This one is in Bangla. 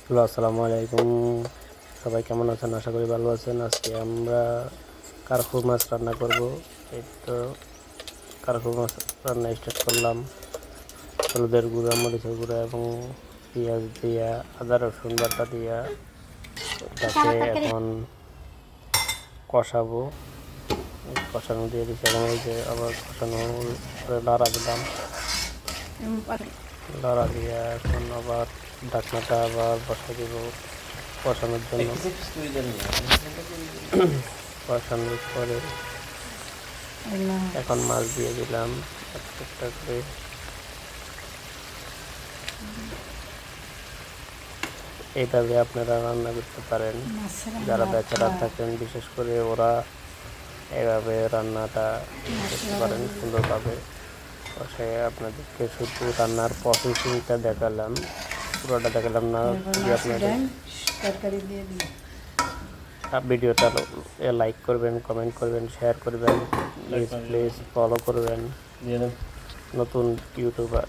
হ্যালো, আসসালামু আলাইকুম। সবাই কেমন আছেন? আশা করি ভালো আছেন। আজকে আমরা কার্পু মাছ রান্না করব। এই তো কার্পু মাছ রান্না স্টার্ট করলাম। হলুদের গুঁড়া, মরিচের গুঁড়া এবং পেঁয়াজ দিয়া, আদা রসুন বাটা দিয়া এটাকে এখন কষাবো। কষানো দিয়ে দিচ্ছি এবং এই যে আবার কষানো লাড়া দিলাম। লাড়া দিয়ে এখন আবার ঢাকনাটা আবার বসাই দিব কষানোর জন্য। কষানোর পরে এখন মাছ দিয়ে দিলাম একটা করে। এইভাবে আপনারা রান্না করতে পারেন। যারা ব্যাচেলার থাকেন বিশেষ করে ওরা এভাবে রান্নাটা করতে পারেন সুন্দরভাবে। সে আপনাদেরকে শুধু রান্নার প্রসেসিংটা দেখালাম, পুরোটা দেখালাম না। যদি আপনাদের ভিডিওটা লাইক করবেন, কমেন্ট করবেন, শেয়ার করবেন, প্লিজ ফলো করবেন নতুন ইউটিউবার।